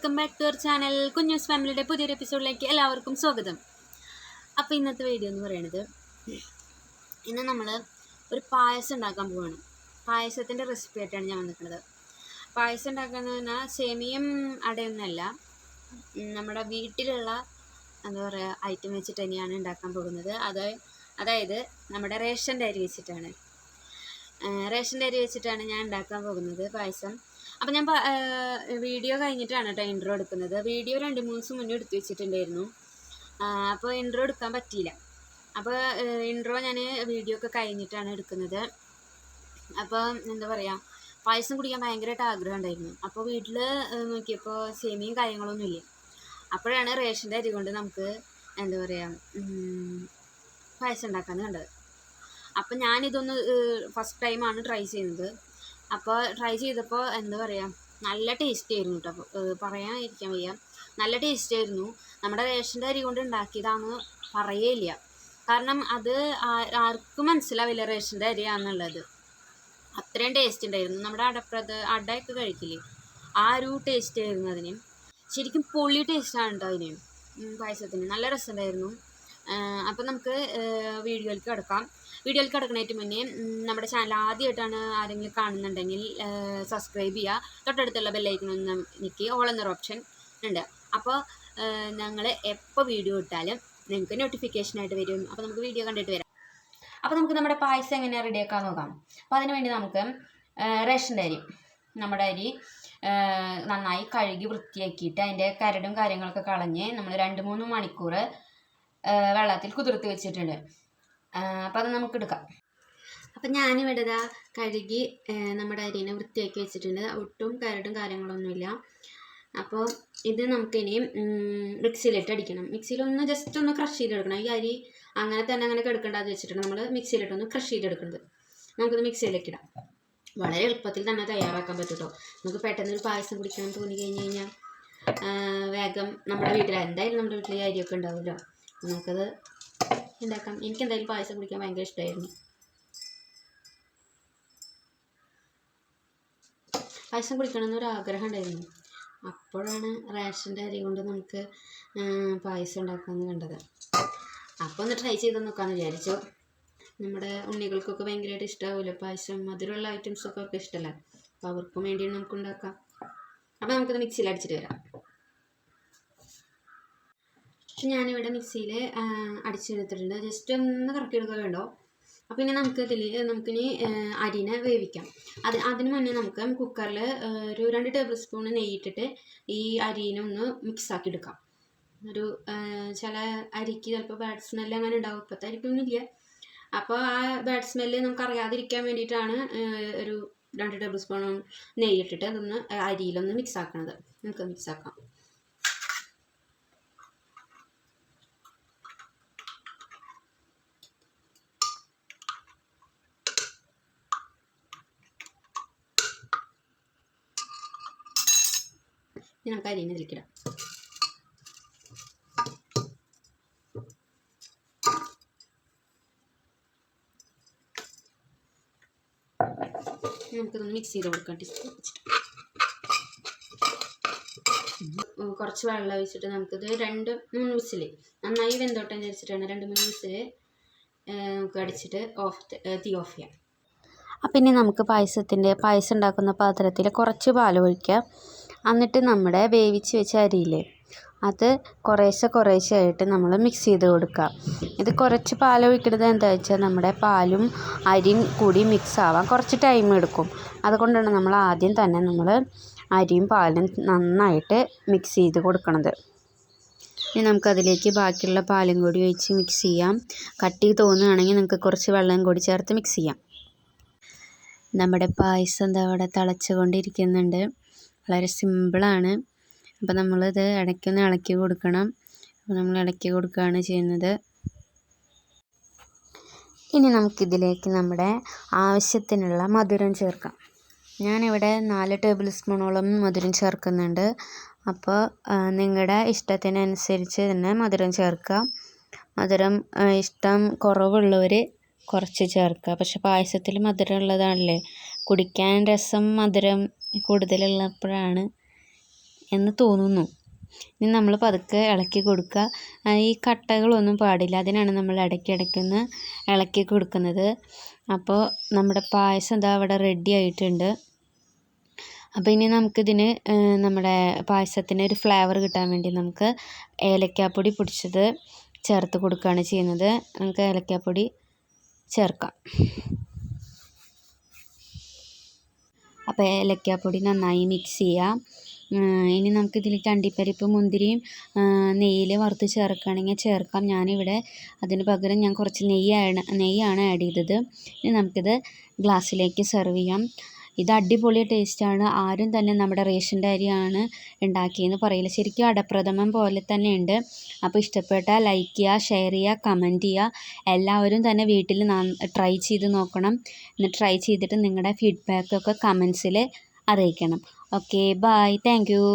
Welcome back to our channel Kunjus ഫാമിലിയുടെ പുതിയൊരു എപ്പിസോഡിലേക്ക് എല്ലാവർക്കും സ്വാഗതം. അപ്പോൾ ഇന്നത്തെ വീഡിയോ എന്ന് പറയുന്നത്, ഇന്ന് നമ്മൾ ഒരു പായസം ഉണ്ടാക്കാൻ പോവുകയാണ്. പായസത്തിൻ്റെ റെസിപ്പി ആയിട്ടാണ് ഞാൻ വന്നിട്ടുള്ളത്. പായസം ഉണ്ടാക്കുകയെന്ന് പറഞ്ഞാൽ സേമിയം അടയൊന്നുമല്ല, നമ്മുടെ വീട്ടിലുള്ള എന്താ പറയുക ഐറ്റം വെച്ചിട്ട് തന്നെയാണ് ഉണ്ടാക്കാൻ പോകുന്നത്. അതായത് നമ്മുടെ റേഷൻ്റെ അരി വെച്ചിട്ടാണ് ഞാൻ ഉണ്ടാക്കാൻ പോകുന്നത് പായസം. അപ്പോൾ ഞാൻ വീഡിയോ കഴിഞ്ഞിട്ടാണ് കേട്ടോ ഇൻട്രോ എടുക്കുന്നത്. വീഡിയോ 2-3 ദിവസം മുന്നേ എടുത്തു വെച്ചിട്ടുണ്ടായിരുന്നു. അപ്പോൾ ഇൻട്രോ എടുക്കാൻ പറ്റിയില്ല. അപ്പോൾ ഇൻട്രോ ഞാൻ വീഡിയോ ഒക്കെ കഴിഞ്ഞിട്ടാണ് എടുക്കുന്നത്. അപ്പോൾ എന്താ പറയുക, പായസം കുടിക്കാൻ ഭയങ്കരമായിട്ട് ആഗ്രഹം ഉണ്ടായിരുന്നു. അപ്പോൾ വീട്ടിൽ നോക്കിയപ്പോൾ സേമിയും കാര്യങ്ങളൊന്നുമില്ല. അപ്പോഴാണ് റേഷൻ്റെ അരി കൊണ്ട് നമുക്ക് എന്താ പറയുക പായസം ഉണ്ടാക്കാമെന്ന് കണ്ടത്. അപ്പം ഞാനിതൊന്ന് ഫസ്റ്റ് ടൈമാണ് ട്രൈ ചെയ്യുന്നത്. അപ്പോൾ ട്രൈ ചെയ്തപ്പോൾ എന്താ പറയുക, നല്ല ടേസ്റ്റ് ആയിരുന്നു കേട്ടോ. പറയാനിരിക്കാൻ വയ്യ, നല്ല ടേസ്റ്റ് ആയിരുന്നു. നമ്മുടെ റേഷൻ്റെ അരി കൊണ്ട് ഉണ്ടാക്കിയതാണെന്ന് പറയേയില്ല. കാരണം അത് ആർക്കും മനസ്സിലാവില്ല റേഷൻ്റെ അരിയാണെന്നുള്ളത്. അത്രയും ടേസ്റ്റ് ഉണ്ടായിരുന്നു. നമ്മുടെ അടയൊക്കെ കഴിക്കില്ലേ, ആ ഒരു ടേസ്റ്റ് ആയിരുന്നു അതിന്. ശരിക്കും പൊളി ടേസ്റ്റാണ് കേട്ടോ അതിന്, പായസത്തിന്. നല്ല രസമുണ്ടായിരുന്നു. അപ്പോൾ നമുക്ക് വീഡിയോയിലേക്ക് കിടക്കാം. വീഡിയോയിൽ കിടക്കുന്നതിന് മുന്നേ നമ്മുടെ ചാനൽ ആദ്യമായിട്ടാണ് ആരെങ്കിലും കാണുന്നുണ്ടെങ്കിൽ സബ്സ്ക്രൈബ് ചെയ്യുക. തൊട്ടടുത്തുള്ള ബെല്ലൈക്കണൊന്ന് ഞെക്കി ഓൾ എന്നൊരു ഓപ്ഷൻ ഉണ്ട്. അപ്പോൾ ഞങ്ങൾ എപ്പോൾ വീഡിയോ ഇട്ടാലും നിങ്ങൾക്ക് നോട്ടിഫിക്കേഷനായിട്ട് വരും. അപ്പോൾ നമുക്ക് വീഡിയോ കണ്ടിട്ട് വരാം. അപ്പോൾ നമുക്ക് നമ്മുടെ പായസം എങ്ങനെയാണ് റെഡിയാക്കാൻ നോക്കാം. അപ്പോൾ അതിന് വേണ്ടി നമുക്ക് റേഷൻ്റെ അരി, നമ്മുടെ അരി നന്നായി കഴുകി വൃത്തിയാക്കിയിട്ട് അതിൻ്റെ കരടും കാര്യങ്ങളൊക്കെ കളഞ്ഞ് നമ്മൾ 2-3 മണിക്കൂർ വെള്ളത്തിൽ കുതിർത്ത് വെച്ചിട്ടുണ്ട്. അപ്പോൾ അത് നമുക്ക് എടുക്കാം. അപ്പം ഞാനിവിടെ കഴുകി നമ്മുടെ അരിനെ വൃത്തിയാക്കി വെച്ചിട്ടുണ്ട്. ഒട്ടും കരടും കാര്യങ്ങളൊന്നുമില്ല. അപ്പോൾ ഇത് നമുക്കിനി മിക്സിയിലിട്ട് അടിക്കണം. മിക്സിയിലൊന്ന് ജസ്റ്റ് ഒന്ന് ക്രഷ് ചെയ്തെടുക്കണം. ഈ അരി അങ്ങനെ കിടക്കേണ്ടത് വെച്ചിട്ടാണ് നമ്മൾ മിക്സിയിലിട്ടൊന്ന് ക്രഷ് ചെയ്തെടുക്കുന്നത്. നമുക്കിത് മിക്സിയിലേക്ക് ഇടാം. വളരെ എളുപ്പത്തിൽ തന്നെ തയ്യാറാക്കാൻ പറ്റും കേട്ടോ. നമുക്ക് പെട്ടെന്നൊരു പായസം കുടിക്കണം തോന്നി കഴിഞ്ഞാൽ വേഗം നമ്മുടെ വീട്ടിൽ എന്തായാലും നമ്മുടെ വീട്ടിൽ അരിയൊക്കെ ഉണ്ടാവുമല്ലോ, നമുക്കത് ഉണ്ടാക്കാം. എനിക്കെന്തായാലും പായസം കുടിക്കാൻ ഭയങ്കര ഇഷ്ടമായിരുന്നു. പായസം കുടിക്കണമെന്നൊരു ആഗ്രഹം ഉണ്ടായിരുന്നു. അപ്പോഴാണ് റേഷൻ്റെ അരി കൊണ്ട് നമുക്ക് പായസം ഉണ്ടാക്കാമെന്ന് കണ്ടത്. അപ്പോൾ ഒന്ന് ട്രൈ ചെയ്ത് നോക്കാമെന്ന് വിചാരിച്ചു. നമ്മുടെ ഉണ്ണികൾക്കൊക്കെ ഭയങ്കരമായിട്ട് ഇഷ്ടമാവില്ല പായസം, മധുരമുള്ള ഐറ്റംസൊക്കെ അവർക്ക് ഇഷ്ടമല്ല. അപ്പോൾ അവർക്കും വേണ്ടി നമുക്ക് ഉണ്ടാക്കാം. അപ്പോൾ നമുക്കിത് മിക്സിയിൽ അടിച്ചിട്ട് വരാം. ഞാനിവിടെ മിക്സിയിൽ അടിച്ചെടുത്തിട്ടുണ്ട്. ജസ്റ്റ് ഒന്ന് കറക്കിയെടുക്കാൻ വേണ്ടോ. അപ്പോൾ പിന്നെ നമുക്കിനി അരിനെ വേവിക്കാം. അതിന് മുന്നേ നമുക്ക് കുക്കറിൽ ഒരു 2 ടേബിൾ സ്പൂൺ നെയ്യിട്ടിട്ട് ഈ അരിനെ ഒന്ന് മിക്സാക്കി എടുക്കാം. ചില അരിക്ക് ചിലപ്പോൾ ബാഡ് സ്മെല്ല് അങ്ങനെ ഉണ്ടാവും. ഇപ്പോഴത്തെ അരിക്കൊന്നുമില്ല. അപ്പോൾ ആ ബാഡ് സ്മെല്ല് നമുക്ക് അറിയാതിരിക്കാൻ വേണ്ടിയിട്ടാണ് ഒരു 2 ടേബിൾ സ്പൂൺ നെയ്യിട്ടിട്ട് അതൊന്ന് അരിയിലൊന്ന് മിക്സാക്കണത്. നമുക്ക് മിക്സാക്കാം. നമുക്ക് അരിനെ ഇതിലേക്കിടാം. നമുക്കിതൊന്ന് മിക്സ് ചെയ്ത് കൊടുക്കാം. കുറച്ച് വെള്ളം ഒഴിച്ചിട്ട് നമുക്കിത് 2-3 വിസിൽ നന്നായി വെന്തോട്ടം വിചാരിച്ചിട്ടാണ് 2-3 വിസിൽ നമുക്ക് അടിച്ചിട്ട് തീ ഓഫ് ചെയ്യാം. അപ്പം ഇനി നമുക്ക് പായസം ഉണ്ടാക്കുന്ന പാത്രത്തിൽ കുറച്ച് പാൽ ഒഴിക്കാം. എന്നിട്ട് നമ്മുടെ വേവിച്ച് വെച്ച അരിയില്ലേ, അത് കുറേശ്ശെ ആയിട്ട് നമ്മൾ മിക്സ് ചെയ്ത് കൊടുക്കുക. ഇത് കുറച്ച് പാൽ ഒഴിക്കുന്നത് എന്താ വെച്ചാൽ നമ്മുടെ പാലും അരിയും കൂടി മിക്സ് ആവാൻ കുറച്ച് ടൈം എടുക്കും. അതുകൊണ്ടാണ് നമ്മൾ ആദ്യം തന്നെ നമ്മൾ അരിയും പാലും നന്നായിട്ട് മിക്സ് ചെയ്ത് കൊടുക്കണത്. ഇനി നമുക്കതിലേക്ക് ബാക്കിയുള്ള പാലും കൂടി ഒഴിച്ച് മിക്സ് ചെയ്യാം. കട്ടി തോന്നുകയാണെങ്കിൽ നമുക്ക് കുറച്ച് വെള്ളം കൂടി ചേർത്ത് മിക്സ് ചെയ്യാം. നമ്മുടെ പായസം എന്താ അവിടെ തിളച്ചുകൊണ്ടിരിക്കുന്നുണ്ട്. വളരെ സിമ്പിളാണ്. അപ്പോൾ നമ്മളിത് ഇടയ്ക്കൊന്ന് ഇളക്കി കൊടുക്കണം. അപ്പോൾ നമ്മൾ ഇളക്കി കൊടുക്കുകയാണ് ചെയ്യുന്നത്. ഇനി നമുക്കിതിലേക്ക് നമ്മുടെ ആവശ്യത്തിനുള്ള മധുരം ചേർക്കാം. ഞാനിവിടെ 4 ടേബിൾ സ്പൂണോളം മധുരം ചേർക്കുന്നുണ്ട്. അപ്പോൾ നിങ്ങളുടെ ഇഷ്ടത്തിനനുസരിച്ച് തന്നെ മധുരം ചേർക്കുക. മധുരം ഇഷ്ടം കുറവുള്ളവർ കുറച്ച് ചേർക്കുക. പക്ഷെ പായസത്തിൽ മധുരം ഉള്ളതാണല്ലേ കുടിക്കാൻ രസം. മധുരം കൂടുതലുള്ളപ്പോഴാണ് എന്ന് തോന്നുന്നു. ഇനി നമ്മൾ പതുക്കെ ഇളക്കി കൊടുക്കുക. ഈ കട്ടകളൊന്നും പാടില്ല, അതിനാണ് നമ്മൾ ഇടയ്ക്കിടയ്ക്കൊന്ന് ഇളക്കി കൊടുക്കുന്നത്. അപ്പോൾ നമ്മുടെ പായസം ഇതാ അവിടെ റെഡി ആയിട്ടുണ്ട്. അപ്പോൾ ഇനി നമുക്കിതിന് നമ്മുടെ പായസത്തിന് ഒരു ഫ്ലേവർ കിട്ടാൻ വേണ്ടി നമുക്ക് ഏലക്കാപ്പൊടി പൊടിച്ചത് ചേർത്ത് കൊടുക്കുകയാണ് ചെയ്യുന്നത്. നമുക്ക് ഏലക്കാപ്പൊടി ചേർക്കാം. അപ്പോൾ ഏലക്കാപ്പൊടി നന്നായി മിക്സ് ചെയ്യാം. ഇനി നമുക്കിതിലേക്ക് അണ്ടിപ്പരിപ്പ് മുന്തിരിയും നെയ്യിൽ വറുത്ത് ചേർക്കുകയാണെങ്കിൽ ചേർക്കാം. ഞാനിവിടെ അതിന് പകരം ഞാൻ കുറച്ച് നെയ്യാണ് ആഡ് ചെയ്തത്. ഇനി നമുക്കിത് ഗ്ലാസ്സിലേക്ക് സെർവ് ചെയ്യാം. ഇത് അടിപൊളി ടേസ്റ്റാണ്. ആരും തന്നെ നമ്മുടെ റേഷൻ്റെ അരിയാണ് ഉണ്ടാക്കിയെന്ന് പറയില്ല. ശരിക്കും അടപ്രഥമൻ പോലെ തന്നെ ഉണ്ട്. അപ്പോൾ ഇഷ്ടപ്പെട്ടാൽ ലൈക്ക് ചെയ്യുക, ഷെയർ ചെയ്യുക, കമൻറ്റ് ചെയ്യുക. എല്ലാവരും തന്നെ വീട്ടിൽ ട്രൈ ചെയ്ത് നോക്കണം. എന്നിട്ട് ട്രൈ ചെയ്തിട്ട് നിങ്ങളുടെ ഫീഡ്ബാക്കൊക്കെ കമൻസിൽ അറിയിക്കണം. Okay, bye, thank U.